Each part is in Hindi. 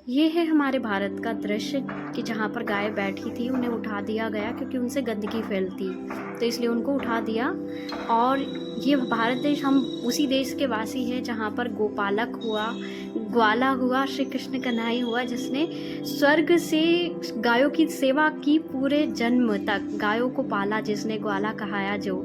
ये है हमारे भारत का दृश्य कि जहाँ पर गाय बैठी थी उन्हें उठा दिया गया क्योंकि उनसे गंदगी फैलती, तो इसलिए उनको उठा दिया। और ये भारत देश, हम उसी देश के वासी हैं जहाँ पर गोपालक हुआ, ग्वाला हुआ, श्री कृष्ण कन्हई हुआ, जिसने स्वर्ग से गायों की सेवा की, पूरे जन्म तक गायों को पाला, जिसने ग्वाला कहाया जो।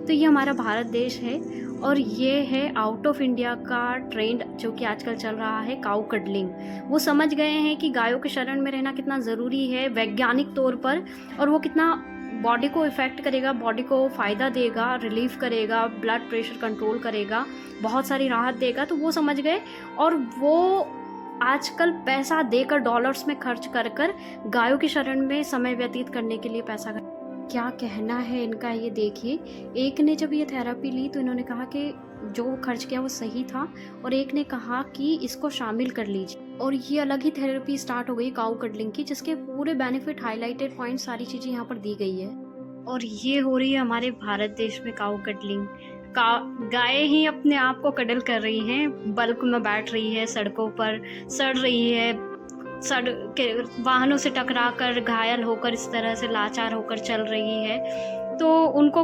तो ये हमारा भारत देश है। और ये है आउट ऑफ इंडिया का ट्रेंड जो कि आजकल चल रहा है, काऊ कडलिंग। वो समझ गए हैं कि गायों के शरण में रहना कितना ज़रूरी है वैज्ञानिक तौर पर, और वो कितना बॉडी को इफ़ेक्ट करेगा, बॉडी को फ़ायदा देगा, रिलीफ करेगा, ब्लड प्रेशर कंट्रोल करेगा, बहुत सारी राहत देगा। तो वो समझ गए और वो आजकल पैसा देकर, डॉलर्स में खर्च कर कर गायों की शरण में समय व्यतीत करने के लिए पैसा क्या कहना है इनका ये देखिए। एक ने जब ये थेरेपी ली तो इन्होंने कहा कि जो खर्च किया वो सही था, और एक ने कहा कि इसको शामिल कर लीजिए, और ये अलग ही थेरेपी स्टार्ट हो गई काऊ कडलिंग की, जिसके पूरे बेनिफिट, हाईलाइटेड पॉइंट, सारी चीज़ें यहाँ पर दी गई है। और ये हो रही है हमारे भारत देश में काऊ कडलिंग। गायें ही अपने आप को कडल कर रही हैं, बल्क में बैठ रही है, सड़कों पर सड़ रही है, सड़क के वाहनों से टकरा कर घायल होकर इस तरह से लाचार होकर चल रही है। तो उनको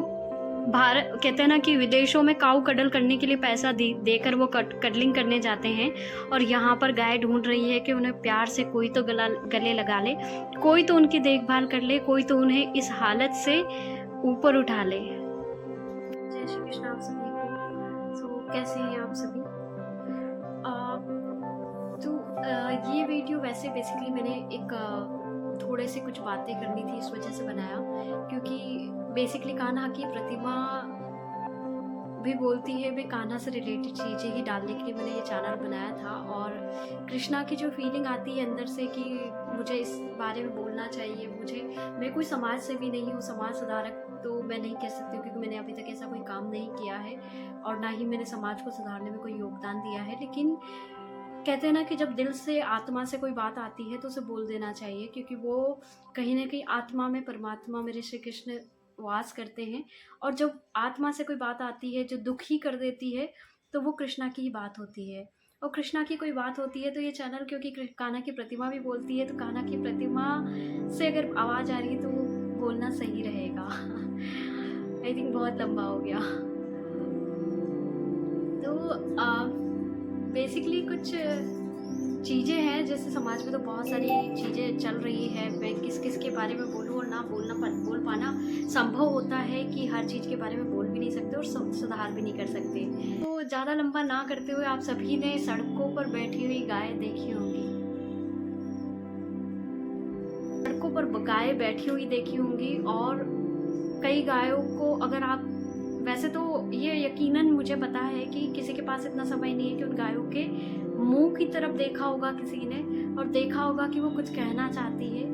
भारत कहते हैं ना कि विदेशों में काऊ कडल करने के लिए पैसा देकर वो कडलिंग करने जाते हैं, और यहाँ पर गाय ढूंढ रही है कि उन्हें प्यार से कोई तो गले लगा ले, कोई तो उनकी देखभाल कर ले, कोई तो उन्हें इस हालत से ऊपर उठा ले। जय श्री कृष्ण आप सभी को। तो कैसे हैं आप सभी? ये वीडियो वैसे बेसिकली मैंने एक थोड़े से कुछ बातें करनी थी इस वजह से बनाया, क्योंकि बेसिकली कान्हा की प्रतिमा भी बोलती है, मैं कान्हा से रिलेटेड चीज़ें ही डालने के लिए मैंने ये चैनल बनाया था। और कृष्णा की जो फीलिंग आती है अंदर से कि मुझे इस बारे में बोलना चाहिए, मैं कोई समाज सेवी नहीं हूँ, समाज सुधारक तो मैं नहीं कह सकती हूँ, क्योंकि मैंने अभी तक ऐसा कोई काम नहीं किया है और ना ही मैंने समाज को सुधारने में कोई योगदान दिया है। लेकिन कहते हैं ना कि जब दिल से, आत्मा से कोई बात आती है तो उसे बोल देना चाहिए, क्योंकि वो कहीं ना कहीं आत्मा में परमात्मा मेरे श्री कृष्ण वास करते हैं। और जब आत्मा से कोई बात आती है जो दुखी कर देती है, तो वो कृष्णा की ही बात होती है। और कृष्णा की कोई बात होती है तो ये चैनल, क्योंकि कान्हा की प्रतिमा भी बोलती है, तो कान्हा की प्रतिमा से अगर आवाज़ आ रही है तो वो बोलना सही रहेगा। आई थिंक बहुत लंबा हो गया। तो बेसिकली कुछ चीज़ें हैं, जैसे समाज में तो बहुत सारी चीज़ें चल रही है, मैं किस किस के बारे में बोलूँ और ना बोल पाना संभव होता है कि हर चीज़ के बारे में बोल भी नहीं सकते और सुधार भी नहीं कर सकते। तो ज़्यादा लंबा ना करते हुए, आप सभी ने सड़कों पर बैठी हुई गाय देखी होंगी, सड़कों पर गाय बैठी हुई देखी होंगी। और कई गायों को, अगर आप, वैसे तो ये यकीनन मुझे पता है कि किसी के पास इतना समय नहीं है कि उन गायों के मुंह की तरफ देखा होगा किसी ने, और देखा होगा कि वो कुछ कहना चाहती है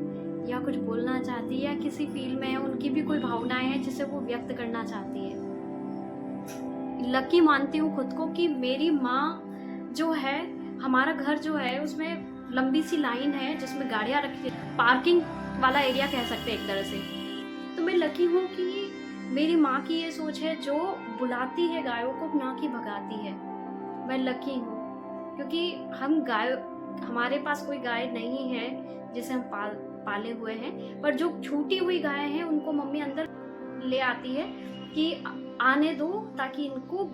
या कुछ बोलना चाहती है, या किसी फील में है, उनकी भी कोई भावनाएं हैं जिसे वो व्यक्त करना चाहती है। लकी मानती हूँ खुद को कि मेरी माँ जो है, हमारा घर जो है उसमें लंबी सी लाइन है जिसमें गाड़ियाँ रखी, पार्किंग वाला एरिया कह सकते हैं एक तरह से। तो मैं लकी हूँ कि मेरी माँ की ये सोच है जो बुलाती है गायों को, ना कि भगाती है। मैं लकी हूँ क्योंकि हमारे पास कोई गाय नहीं है जिसे हम पाले हुए हैं, पर जो छूटी हुई गाय हैं उनको मम्मी अंदर ले आती है कि आने दो, ताकि इनको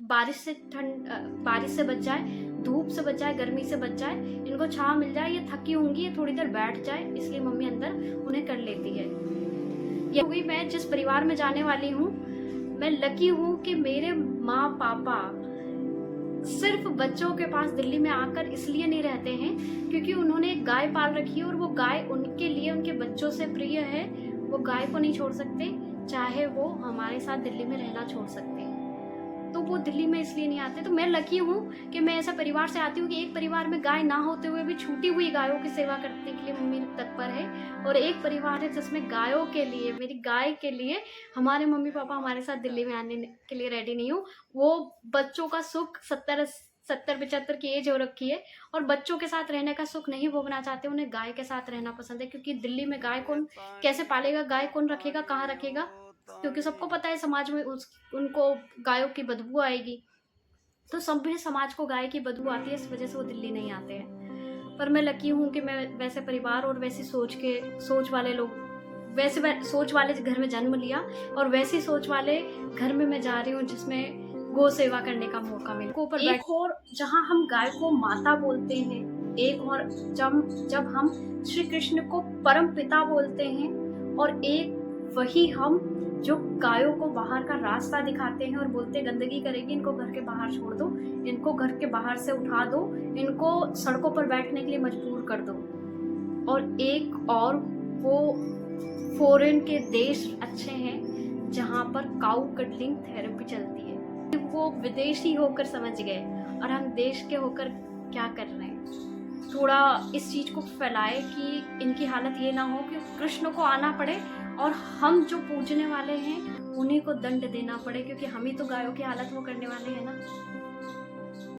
बारिश से बच जाए, धूप से बच जाए, गर्मी से बच जाए, इनको छांव मिल जाए, ये थकी होंगी, ये थोड़ी देर बैठ जाए, इसलिए मम्मी अंदर उन्हें कर लेती है। ये हुई मैं जिस परिवार में जाने वाली हूँ। मैं लकी हूँ कि मेरे माँ पापा सिर्फ बच्चों के पास दिल्ली में आकर इसलिए नहीं रहते हैं क्योंकि उन्होंने एक गाय पाल रखी है, और वो गाय उनके लिए, उनके बच्चों से प्रिय है। वो गाय को नहीं छोड़ सकते, चाहे वो हमारे साथ दिल्ली में रहना छोड़ सकते हैं, तो वो दिल्ली में इसलिए नहीं आते। तो मैं लकी हूँ कि मैं ऐसा परिवार से आती हूँ कि एक परिवार में गाय ना होते हुए भी छूटी हुई गायों की सेवा करने के लिए मम्मी तत्पर है, और एक परिवार है जिसमें गायों के लिए, मेरी गाय के लिए हमारे मम्मी पापा हमारे साथ दिल्ली में आने के लिए रेडी नहीं हो। वो बच्चों का सुख 70-75 की एज हो रखी है, और बच्चों के साथ रहने का सुख नहीं भोगना चाहते, उन्हें गाय के साथ रहना पसंद है। क्योंकि दिल्ली में गाय कौन कैसे पालेगा, गाय कौन रखेगा, कहाँ रखेगा, क्योंकि सबको पता है समाज में उनको गायों की बदबू आएगी। तो सभ्य समाज को गाय की बदबू आती है, इस वजह से वो दिल्ली नहीं आते हैं। पर मैं लकी हूँ कि मैं वैसे परिवार और वैसी सोच वाले लोग सोच वाले घर में जन्म लिया, और वैसी सोच वाले घर में मैं जा रही हूँ जिसमें गो सेवा करने का मौका मिला। ऊपर एक और जहाँ हम गाय को माता बोलते हैं, एक और जब हम श्री कृष्ण को परम पिता बोलते हैं, और एक वही हम जो गायों को बाहर का रास्ता दिखाते हैं और बोलते गंदगी करेगी, इनको घर के बाहर छोड़ दो, इनको घर के बाहर से उठा दो, इनको सड़कों पर बैठने के लिए मजबूर कर दो। और एक और वो फॉरेन के देश अच्छे हैं जहाँ पर काउ कटलिंग थेरेपी चलती है। वो विदेशी होकर समझ गए और हम देश के होकर क्या कर रहे हैं। थोड़ा इस चीज़ को फैलाए कि इनकी हालत ये ना हो कि कृष्ण को आना पड़े और हम जो पूजने वाले हैं उन्हीं को दंड देना पड़े, क्योंकि हम ही तो गायों की हालत वो करने वाले हैं ना।